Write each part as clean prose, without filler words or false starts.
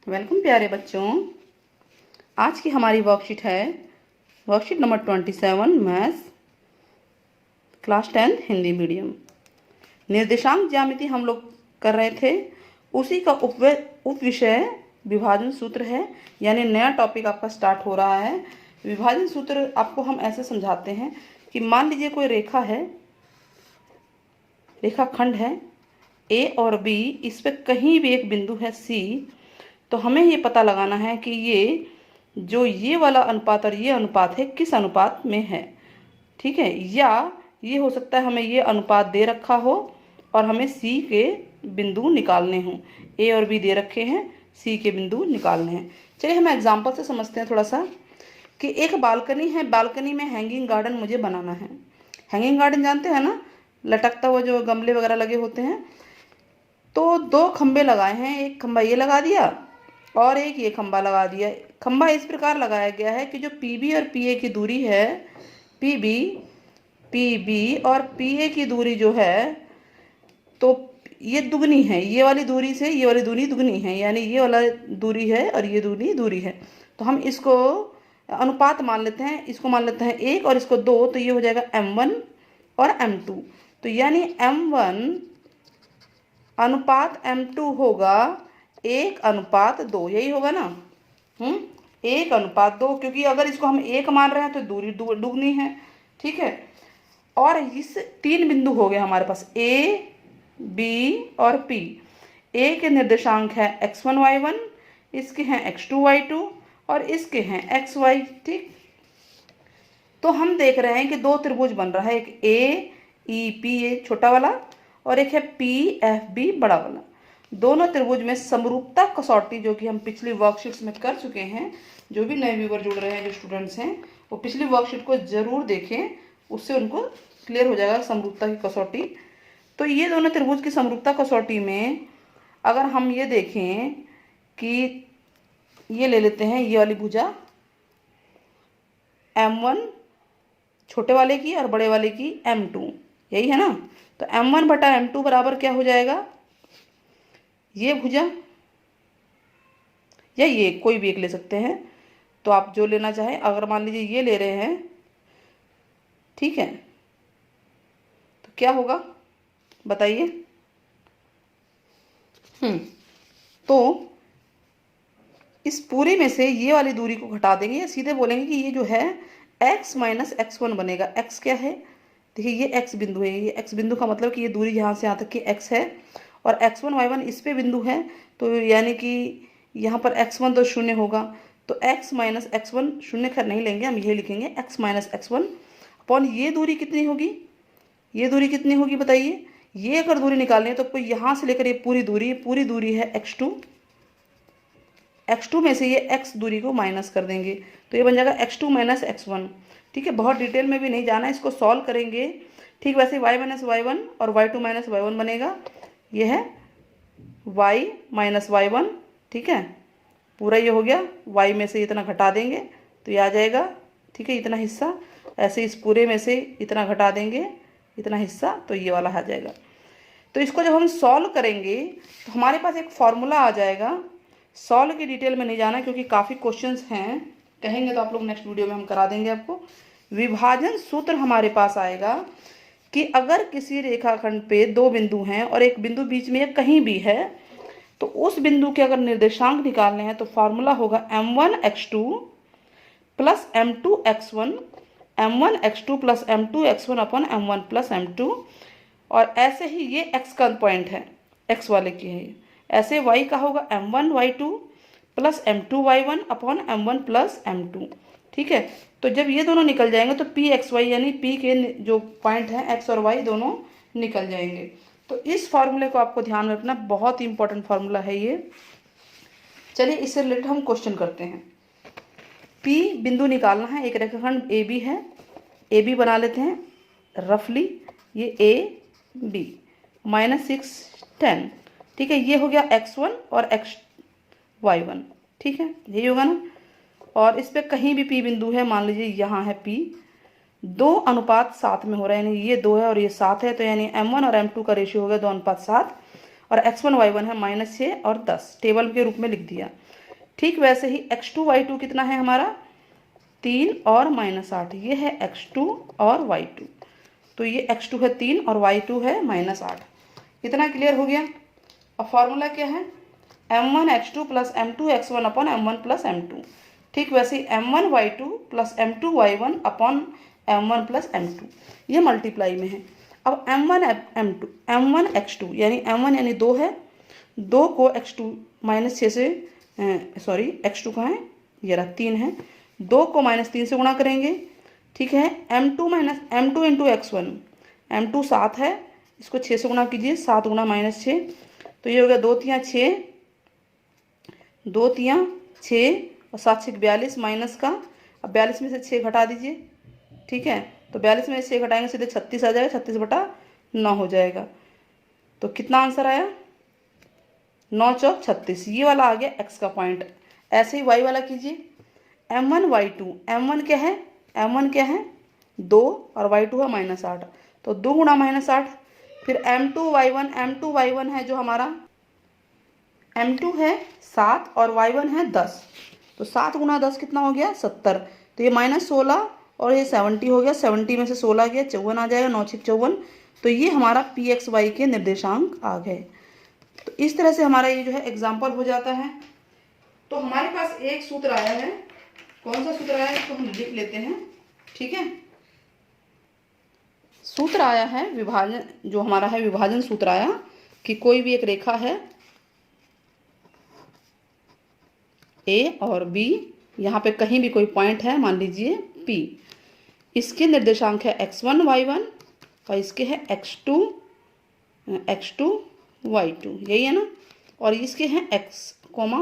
Welcome प्यारे बच्चों। आज की हमारी वर्कशीट है worksheet number 27 maths class 10 Hindi medium. निर्देशांक ज्यामिति हम लोग कर रहे थे, उसी का उप विषय विभाजन सूत्र है। यानी नया टॉपिक आपका स्टार्ट हो रहा है। विभाजन सूत्र आपको हम ऐसे समझाते हैं कि मान लीजिए कोई रेखा है, रेखाखंड है ए और बी, इस पे कहीं भी एक बिंदु है सी। तो हमें ये पता लगाना है कि ये वाला अनुपात और ये अनुपात है किस अनुपात में है। ठीक है, या ये हो सकता है हमें ये अनुपात दे रखा हो और हमें सी के बिंदु निकालने हों। ए और बी दे रखे हैं, सी के बिंदु निकालने हैं। चलिए हम एग्जाम्पल से समझते हैं थोड़ा सा कि एक बालकनी है, बालकनी में हैंगिंग गार्डन मुझे बनाना है। हैंगिंग गार्डन जानते हैं ना, लटकता हुआ जो गमले वगैरह लगे होते हैं। तो दो खंबे लगाए हैं, एक खंबा ये लगा दिया और एक ये खंबा लगा दिया। खंबा इस प्रकार लगाया गया है कि जो पीबी और पीए की दूरी है, पीबी और पीए की दूरी जो है, तो ये दुगनी है। ये वाली दूरी से ये वाली दूरी दुगनी है, यानी ये वाला दूरी है और ये दूरी है। तो हम इसको अनुपात मान लेते हैं, इसको मान लेते हैं 1 और इसको 2, तो ये हो जाएगा m1 और m2। तो यानी m1 अनुपात m2 होगा 1:2, यही होगा ना। 1:2, क्योंकि अगर इसको हम 1 मान रहे हैं तो दूरी दुगनी है। ठीक है, और इस 3 बिंदु हो गए हमारे पास ए, बी और पी। ए के निर्देशांक है x1 y1, इसके हैं x2 y2 और इसके हैं xy। ठीक, तो हम देख रहे हैं कि दो त्रिभुज बन रहा है, एक ए ई पी ए छोटा वाला और एक है पी एफ बी बड़ा वाला। दोनों त्रिभुज में समरूपता कसौटी, जो कि हम पिछली वर्कशीट्स में कर चुके हैं। जो भी नए व्यूवर जुड़ रहे हैं, जो स्टूडेंट्स हैं, वो पिछली वर्कशीट को जरूर देखें, उससे उनको क्लियर हो जाएगा समरूपता की कसौटी। तो ये दोनों त्रिभुज की समरूपता कसौटी में अगर हम ये देखें कि ये ले लेते हैं, ये वाली भुजा m1 छोटे वाले की और बड़े वाले की m2, यही है ना। तो m1 बटा m2 बराबर क्या हो जाएगा, ये भुजा या ये कोई भी एक ले सकते हैं। तो आप जो लेना चाहें, अगर मान लीजिए ये ले रहे हैं, ठीक है, तो क्या होगा बताइए। तो इस पूरे में से ये वाली दूरी को घटा देंगे, या सीधे बोलेंगे कि ये जो है x माइनस x1 बनेगा। x क्या है, देखिए ये x बिंदु है, ये x बिंदु का मतलब कि ये दूरी यहाँ से यहाँ तक की x है और x1 y1 इस पे बिंदु है। तो यानी कि यहाँ पर x1 तो 0 होगा, तो x माइनस x1 0 खैर नहीं लेंगे, हम ये लिखेंगे x माइनस x1 अपॉन ये दूरी कितनी होगी, ये दूरी कितनी होगी बताइए। ये अगर दूरी निकालनी है तो कोई यहाँ से लेकर ये पूरी दूरी है x2। x2 में से ये x दूरी को माइनस कर देंगे, तो ये बन जाएगा x2 माइनस x1। ठीक है, बहुत डिटेल में भी नहीं जाना, इसको सॉल्व करेंगे। ठीक, वैसे y माइनस y1 और y2 माइनस y1 बनेगा। ये है y माइनस y1, ठीक है, पूरा ये हो गया। y में से इतना घटा देंगे तो ये आ जाएगा, ठीक है, इतना हिस्सा। ऐसे इस पूरे में से इतना घटा देंगे, इतना हिस्सा, तो ये वाला आ जाएगा। तो इसको जब हम सॉल्व करेंगे तो हमारे पास एक फॉर्मूला आ जाएगा। सॉल्व की डिटेल में नहीं जाना क्योंकि काफ़ी क्वेश्चंस हैं, कहेंगे तो आप लोग नेक्स्ट वीडियो में हम करा देंगे आपको। विभाजन सूत्र हमारे पास आएगा कि अगर किसी रेखाखंड पे दो बिंदु हैं और एक बिंदु बीच में कहीं भी है, तो उस बिंदु के अगर निर्देशांक निकालने हैं तो फॉर्मूला होगा m1 x2 plus m2 x1, m1 x2 plus m2 x1 upon m1 plus m2। और ऐसे ही ये x का पॉइंट है, x वाले की है, ऐसे y का होगा m1 y2 plus m2 y1 upon m1 plus m2। ठीक है, तो जब ये दोनों निकल जाएंगे तो p x y यानी p के जो पॉइंट हैं x और y दोनों निकल जाएंगे। तो इस फार्मूले को आपको ध्यान में रखना, बहुत ही इंपॉर्टेंट फार्मूला है ये। चलिए इससे रिलेटेड हम क्वेश्चन करते हैं। p बिंदु निकालना है, एक रेखाखंड ए बी है, ए बी बना लेते हैं रफली, ये ए बी -6 10। ठीक है, ये हो गया x1 और y1, ठीक है, यही होगा ना। और इस पे कहीं भी p बिंदु है, मान लीजिए यहाँ है p, 2:7 में हो रहा है, यानी ये 2 है और ये 7 है, तो यानी m1 और m2 का रेशियो हो गया 2:7। और x1 y1 है -6 और 10, टेबल के रूप में लिख दिया। ठीक वैसे ही x2 y2 कितना है हमारा 3 और -8, ये है x2 और y2। तो ये x2 है 3 और y2 है -8। इतना क्लियर हो गया। अब फॉर्मूला क्या है m1x2 + m2x1 upon m1 + m2। ठीक वैसे ही m1y2 + m2y1 upon m1 + m2, ये मल्टीप्लाई में है। अब m1x2 यानी m1 यानी 2 है, 2 को x2 -6 से सॉरी x2 कहाँ है, ये रहा 3 है, 2 को -3 से गुणा करेंगे। ठीक है, m2 × x1, m2 7 है, इसको 6 से गुणा कीजिए, 7 गुणा -6, तो ये हो गया 2 तियाँ 6, 2 तियाँ 6 और 7 6 42 माइनस का। अब 42 में से 6 घटा दीजिए। ठीक है, तो 42 में से 6 घटाएंगे सीधे 36 आ जाएगा, 36/9 हो जाएगा। तो कितना आंसर आया 9 चौक 36, ये वाला आ गया x का पॉइंट। ऐसे ही y वाला कीजिए m1y2, m1 क्या है, m1 क्या है 2 और y2 है -8, तो 2 गुणा -8। फिर m2y1, m2y1 है जो हमारा m2 है 7 और y1 है 10, तो 7 गुणा 10 कितना हो गया 70, तो ये -16 और ये 70 हो गया, 70 में से 16 गया 54 आ जाएगा, 9 6 54। तो ये हमारा pxy के निर्देशांक आ गए। तो इस तरह से हमारा ये जो है एग्जाम्पल हो जाता है। तो हमारे पास एक सूत्र आया है, कौन सा सूत्र आया है इसको हम लिख लेते हैं। ठीक है, सूत्र आया है विभाजन, जो हमारा है विभाजन सूत्र आया कि कोई भी एक रेखा है ए और बी, यहाँ पे कहीं भी कोई पॉइंट है, मान लीजिए P, इसके निर्देशांक है x1 y1 और इसके है x2 y2, यही है ना, और इसके हैं x,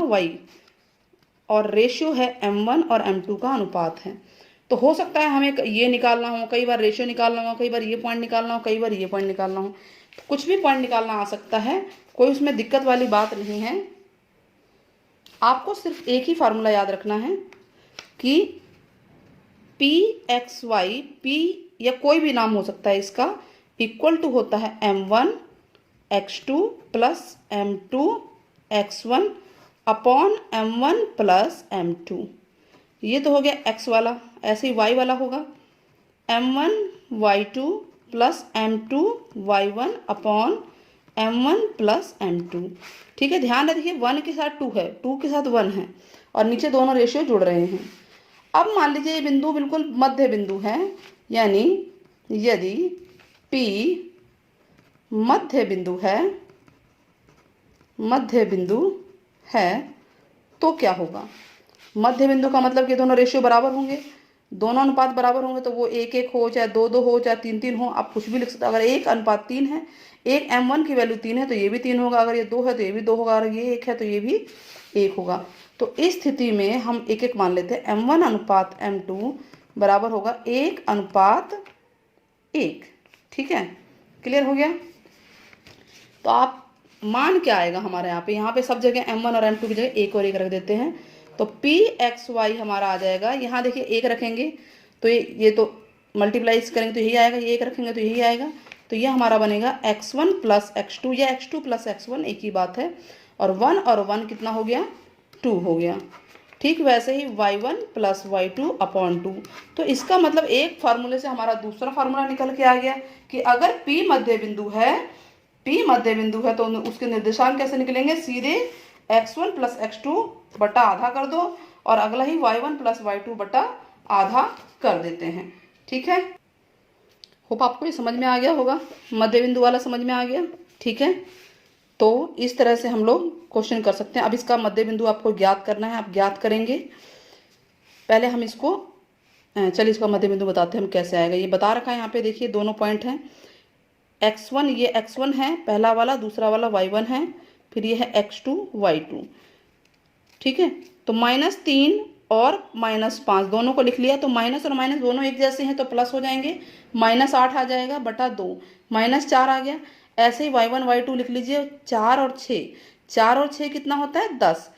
y और रेशियो है m1 और m2 का अनुपात है। तो हो सकता है हमें ये निकालना हो, कई बार रेशियो निकालना हो, कई बार ये पॉइंट निकालना हो, कई बार ये पॉइंट निकालना हो, तो कुछ भी पॉइंट निकालना आ सकता है, कोई उसमें दिक्कत वाली बात नहीं है। आपको सिर्फ एक ही फार्मूला याद रखना है कि pxy, p या कोई भी नाम हो सकता है इसका, इक्वल टू होता है m1 x2 + m2 x1 upon m1 + m2। ये तो हो गया x वाला। ऐसे ही y वाला होगा m1 y2 + m2 y1 upon m1 + m2। ठीक है, ध्यान रखिए 1 के साथ 2 है, 2 के साथ 1 है और नीचे दोनों रेशियो जुड़ रहे हैं। अब मान लीजिए ये बिंदु बिल्कुल मध्य बिंदु है, यानी यदि P मध्य बिंदु है तो क्या होगा, मध्य बिंदु का मतलब कि दोनों रेशियो बराबर होंगे, दोनों अनुपात बराबर होंगे, तो वो 1 1 हो, चाहे 2 2 हो, चाहे 3 3 हो, आप कुछ भी लिख सकते हो। अगर 1:3 है, एक m1 की वैल्यू 3 है तो ये भी 3 होगा, अगर ये 2 है तो ये भी 2 होगा, अगर ये 1 है तो ये भी 1 होगा। तो इस स्थिति में हम 1 1 मान लेते हैं, m1 / m2 बराबर होगा 1:1। ठीक है, क्लियर हो गया। तो आप मान क्या आएगा हमारे यहाँ पे सब जगह m1 और m2 की जगह 1 और 1 रख देते हैं, तो pxy हमारा आ जाएगा। यहाँ देखिए 1 रखेंगे तो ये तो मल्टीप्लाइज करेंगे तो यही आएगा, ये 1 रखेंगे तो यही आएगा, तो ये हमारा बनेगा x1 + x2 या x2 + x1, एक ही बात है, और 1 और 1 कितना हो गया 2 हो गया। ठीक वैसे ही y1 + y2 अपॉन 2। तो इसका मतलब एक फार्मूले से हमारा दूसरा फार्मूला निकल के आ गया कि अगर P मध्य बिंदु है तो उसके निर्देशांक कैसे निकलेंगे, सीधे x1 + x2 बटा आधा कर दो और अगला ही y1 + y2 बटा आधा कर देते हैं। ठीक है, होप आपको ये समझ में आ गया होगा, मध्य बिंदु वाला समझ में आ गया। ठीक है, तो इस तरह से हम लोग क्वेश्चन कर सकते हैं। अब इसका मध्य बिंदु आपको ज्ञात करना है, आप ज्ञात करेंगे। पहले हम इसको चलिए इसका मध्य बिंदु बताते हैं हम कैसे आएगा। ये बता रखा है यहाँ पे, देखिए दोनों पॉइंट हैं x1, ये x1 है पहला वाला, दूसरा वाला y1 है, फिर ये है x2 y2। ठीक है, तो -3 और -5 दोनों को लिख लिया, तो माइनस और माइनस दोनों एक जैसे हैं तो प्लस हो जाएंगे, -8 आ जाएगा बटा 2, -4 आ गया। ऐसे ही y1 y2 लिख लीजिए, 4 और 6 कितना होता है 10,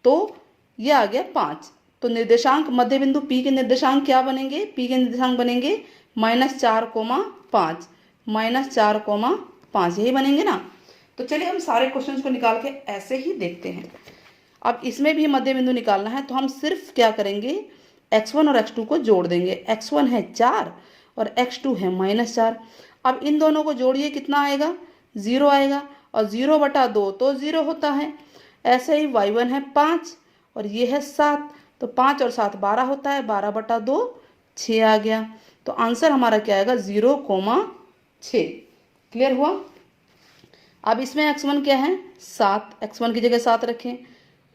तो ये आ गया 5। तो निर्देशांक मध्य बिंदु P के निर्देशांक क्या बनेंगे, P के निर्देशांक बनेंगे -4,5, -4,5 यही बनेंगे ना। तो चलिए हम सारे क्वेश्चंस को निकाल के ऐसे ही देखते हैं। अब इसमें भी मध्य बिंदु निकालना है, तो हम सिर्फ क्या करेंगे, x1 और x2 को जोड़ देंगे। x1 है 4 और x2 है -4। अब इन दोनों को जोड़िए, कितना आएगा, 0 आएगा, और 0/2 तो 0 होता है। ऐसे ही y1 है 5 और ये है 7, तो 5 और 7 12 होता है, 12/2 6 आ गया। तो आंसर हमारा क्या आएगा, 0,6। क्लियर हुआ। अब इसमें x1 क्या है 7, x1 की जगह 7 रखें,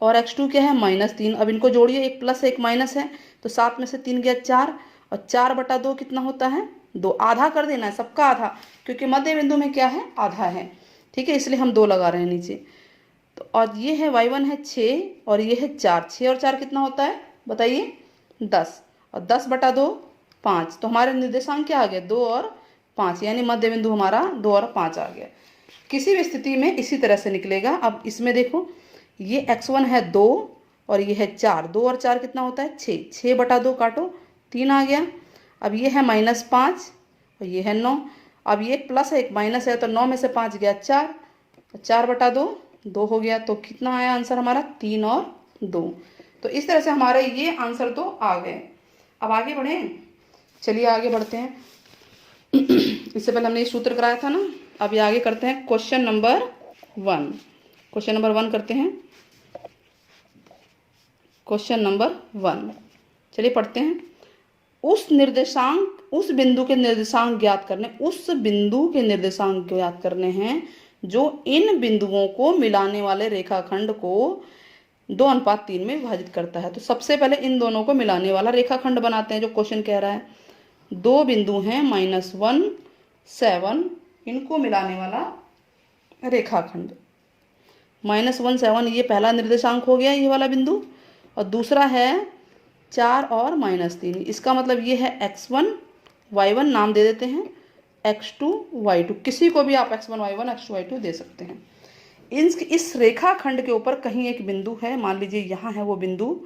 और x2 क्या है -3। अब इनको जोड़िए, एक प्लस एक माइनस है, तो 7 में से 3 गया 4, और 4/2 कितना होता है 2। आधा कर देना है, सबका आधा, क्योंकि मध्य बिंदु में क्या है, आधा है। ठीक है, इसलिए हम 2 लगा रहे हैं नीचे। तो और ये है y1 है 6 और ये है 4। 6 और 4 कितना होता है बताइए, 10, और 10/2 5। तो हमारे निर्देशांक क्या आ गए, 2 और 5, यानी मध्य बिंदु हमारा 2 और 5 आ गया। किसी भी स्थिति में इसी तरह से निकलेगा। अब इसमें देखो, ये x1 है 2 और ये है 4। 2 और 4 कितना होता है 6, 6/2 काटो, 3 आ गया। अब ये है -5 और ये है 9। अब ये एक प्लस है एक माइनस है, तो 9 में से 5 गया 4, 4/2 2 हो गया। तो कितना आया आंसर हमारा, 3 और 2। तो इस तरह से हमारे ये आंसर तो आ गए। अब आगे बढ़ें, चलिए आगे बढ़ते हैं। इससे पहले हमने ये सूत्र कराया था ना। अब ये आगे करते हैं क्वेश्चन नंबर 1। क्वेश्चन नंबर 1 करते हैं। क्वेश्चन नंबर 1, चलिए पढ़ते हैं। उस बिंदु के निर्देशांक ज्ञात करने हैं जो इन बिंदुओं को मिलाने वाले रेखाखंड को 2:3 में विभाजित करता है। तो सबसे पहले इन दोनों को मिलाने वाला रेखाखंड बनाते हैं, जो क्वेश्चन कह रहा है। 2 बिंदु हैं -1 7, इनको मिलाने वाला रेखाखंड। -1 7 ये पहला निर्देशांक हो गया, ये वाला बिंदु, और दूसरा है 4 और -3। इसका मतलब ये है x1 y1 नाम दे देते हैं, x2 y2, किसी को भी आप x1 y1 x2 y2 दे सकते हैं। इस रेखाखंड के ऊपर कहीं एक बिंदु है, मान लीजिए यहाँ है वो बिंदु,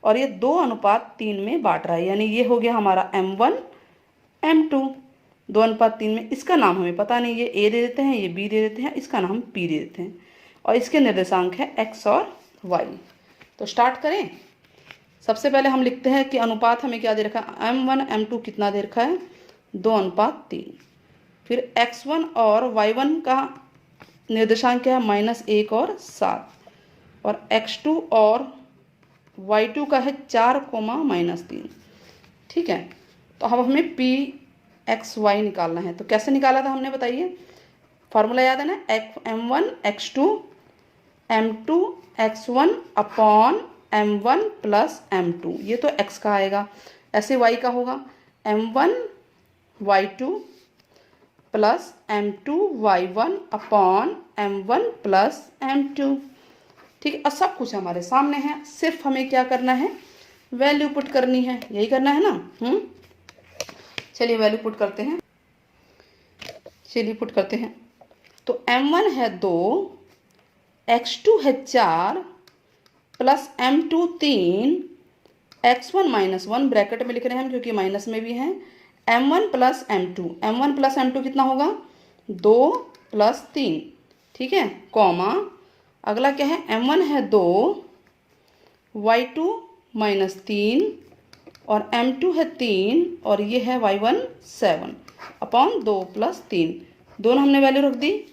और ये 2:3 में बांट रहा है, यानी ये हो गया हमारा m1 m2 2:3 में। इसका नाम हमें पता नहीं, ये a दे देते हैं, ये b दे देते हैं, इसका नाम p दे देते हैं, और इसके निर्देशांक है x और y। तो स्टार्ट करें। सबसे पहले हम लिखते हैं कि अनुपात हमें क्या दे रखा है, m1 m2 कितना दे रखा है 2:3। फिर x1 और y1 का निर्देशांक क्या है -1 और 7, और x2 और y2 का है 4, -3। ठीक है, तो अब हमें p(x, y) निकालना है। तो कैसे निकाला था हमने बताइए, फॉर्मूला याद है ना, m1 x2 m2 x1 upon m1 plus m2, ये तो x का आएगा। ऐसे y का होगा m1 y2 plus m2 y1 upon m1 plus m2। ठीक है, और सब कुछ हमारे सामने है, सिर्फ हमें क्या करना है, वैल्यू पुट करनी है, यही करना है ना। चलिए वैल्यू पुट करते हैं। चलिए पुट करते हैं। तो m1 है 2, x2 है 4 प्लस m2 3, x1 -1 ब्रैकेट में लिख रहे हैं हम क्योंकि माइनस में भी है, m1 प्लस m2 कितना होगा 2 + 3। ठीक है, कॉमा अगला क्या है, m1 है 2 y2 -3 और m2 है 3 और ये है y1 7 अपॉन 2 + 3। दोनों हमने वैल्यू रख दी।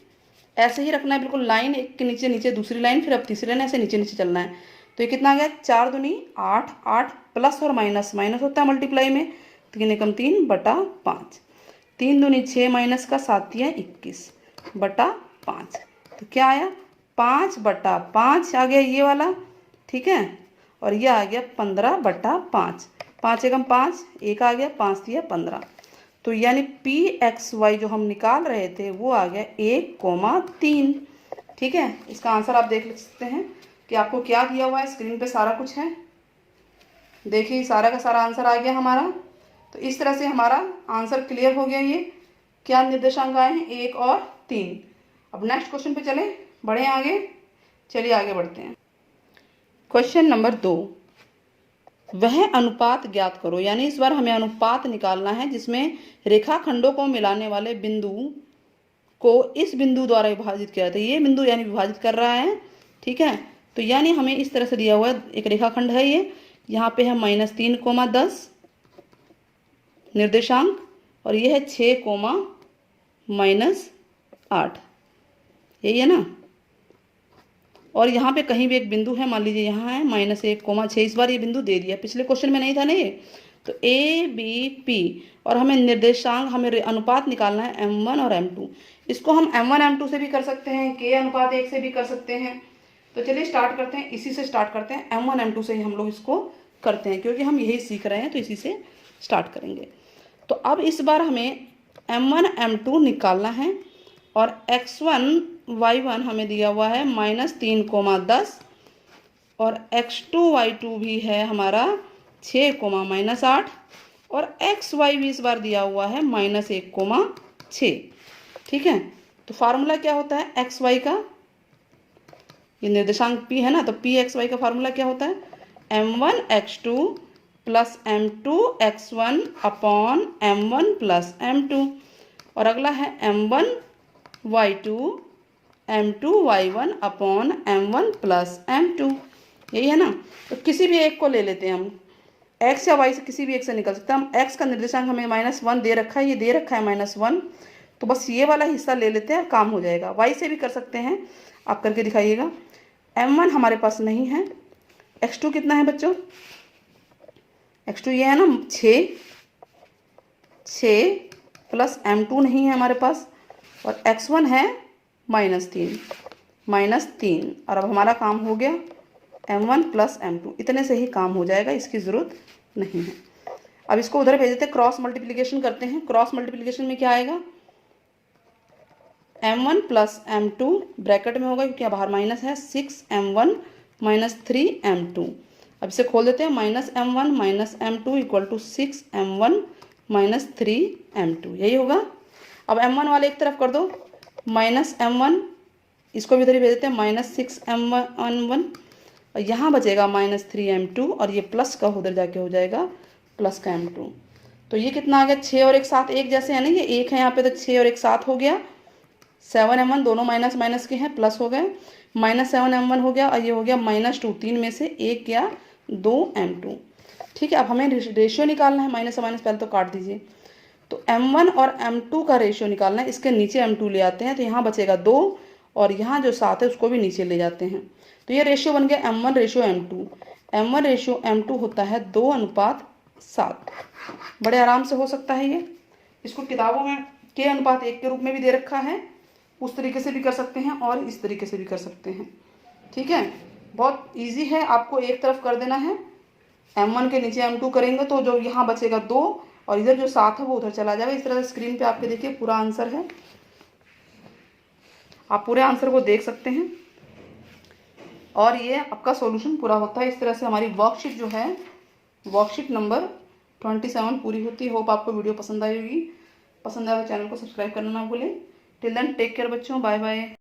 ऐसे ही रखना है बिल्कुल, लाइन एक के नीचे नीचे दूसरी लाइन, फिर अब तीसरी लाइन, ऐसे नीचे नीचे चलना है। तो ये कितना आ गया, 4 दूनी 8, 8 प्लस और माइनस होता है मल्टीप्लाई में, 3×3/5, 3 दूनी 6 माइनस का 7 या 21/5। तो क्या आया 5/5 आ गया ये वाला। ठीक है, और ये आ गया 15/5, 5 एकम 5, 1 आ गया, 5 दिया 15। तो यानी p(x, y) जो हम निकाल रहे थे वो आ गया 1,3। ठीक है, इसका आंसर आप देख सकते हैं कि आपको क्या दिया हुआ है, स्क्रीन पे सारा कुछ है। देखिए सारा का सारा आंसर आ गया हमारा। तो इस तरह से हमारा आंसर क्लियर हो गया। ये क्या निर्देशांक आए हैं 1 और 3। अब नेक्स्ट क्वेश्चन पे चले, बढ़े आगे। चलिए आगे बढ़ते हैं। क्वेश्चन नंबर 2, वह अनुपात ज्ञात करो, यानी इस बार हमें अनुपात निकालना है जिसमें रेखाखंडों को मिलाने वाले बिंदु को इस बिंदु द्वारा विभाजित किया जाता है। ये बिंदु यानी विभाजित कर रहा है। ठीक है, तो यानी हमें इस तरह से दिया हुआ है, एक रेखाखंड है ये, यहाँ पे है -3, 10 निर्देशांक, और ये है 6, -8, यही है ना। और यहाँ पे कहीं भी एक बिंदु है, मान लीजिए यहाँ है -1, 6, इस बार ये बिंदु दे दिया, पिछले क्वेश्चन में नहीं था ना ये। तो A B P, और हमें निर्देशांक, हमें अनुपात निकालना है M1 और M2। इसको हम M1 M2 से भी कर सकते हैं, K/1 से भी कर सकते हैं। तो चलिए स्टार्ट करते हैं, इसी से स्टार्ट करते हैं, M1 M2 से ही हम लोग इसको करते हैं, क्योंकि हम यही सीख रहे हैं तो इसी से स्टार्ट करेंगे। तो अब इस बार हमें M1 M2 निकालना है, और X1 Y1 हमें दिया हुआ है -3, 10, और X2 Y2 भी है हमारा 6, -8, और XY भी इस बार दिया हुआ है -1, 6। ठीक है, तो फार्मूला क्या होता है XY का, ये निर्देशांक P है ना, तो PXY का फार्मूला क्या होता है, M1 X2 plus M2 X1 upon M1 plus M2, और अगला है M1 Y2 M2 Y1 upon M1 plus M2, यही है ना। तो किसी भी एक को ले लेते हैं हम, x या y से किसी भी एक से निकल सकता है। हम x का निर्देशांक हमें -1 दे रखा है, ये दे रखा है -1, तो बस ये वाला हिस्सा ले लेते हैं, काम हो जाएगा। y से भी कर सकते हैं, आप करके दिखाइएगा। M1 हमारे पास नहीं है, x2 कितना है बच्चों, x2 ये है ना 6 प्लस M2 नहीं है हमारे पास, और x1 है -3, और अब हमारा काम हो गया M1 प्लस M2, इतने से ही काम हो जाएगा, इसकी ज़रूरत नहीं है। अब इसको उधर भेज देते हैं, क्रॉस मल्टीप्लिकेशन करते हैं। क्रॉस मल्टीप्लिकेशन में क्या आएगा, M1 प्लस M2 ब्रैकेट में होगा क्योंकि बाहर माइनस है, 6M1 -3M2। अब इसे खोल देते हैं, -M1 -M2 equal to 6M1 -3M2, यही होगा। अब M1 वाले एक तरफ कर दो, -M1, इसको भी इधर ही भेज देते हैं, -6M1, और यहाँ बचेगा -3M2, और ये प्लस का उधर जाके हो जाएगा प्लस का M2। तो ये कितना आ गया, 6 और 1 7 एक जैसे है ना, ये 1 है यहाँ पे, तो 6 और 1 7 हो गया, 7M1, दोनों माइनस माइनस के हैं, प्लस हो गए, -7M1 हो गया, और ये हो गया -2, 3 में से 1 गया, 2M2। ठीक है, अब हमें रेशियो निकालना है, माइनस से माइनस पहले तो काट दीजिए। तो M1 और M2 का रेशियो निकालना है, इसके नीचे M2 ले आते हैं, तो यहाँ बचेगा 2, और यहाँ जो 7 है उसको भी नीचे ले जाते हैं। तो ये रेशियो बन गया M1 ratio M2। M1 ratio M2 होता है 2:7। बड़े आराम से हो सकता है ये, इसको किताबों में K/1 के रूप में भी दे रखा है, उस तरीके से भी कर सकते हैं और इस तरीके से भी कर सकते हैं। ठीक है, बहुत इजी है, आपको एक तरफ कर देना है, M1 के नीचे M2 करेंगे तो जो यहाँ बचेगा 2, और इधर जो 7 है वो उधर चला जाएगा। इस तरह से स्क्रीन पे आपके देखिए पूरा आंसर है, आप पूरे आंसर को देख सकते हैं, और ये आपका सॉल्यूशन पूरा होता है। इस तरह से हमारी वर्कशीट जो है, वर्कशीट नंबर 27 पूरी होती है। होप आपको वीडियो पसंद आई होगी, पसंद आया तो चैनल को सब्सक्राइब करना ना भूलें। टिल देन टेक केयर बच्चों, बाय बाय।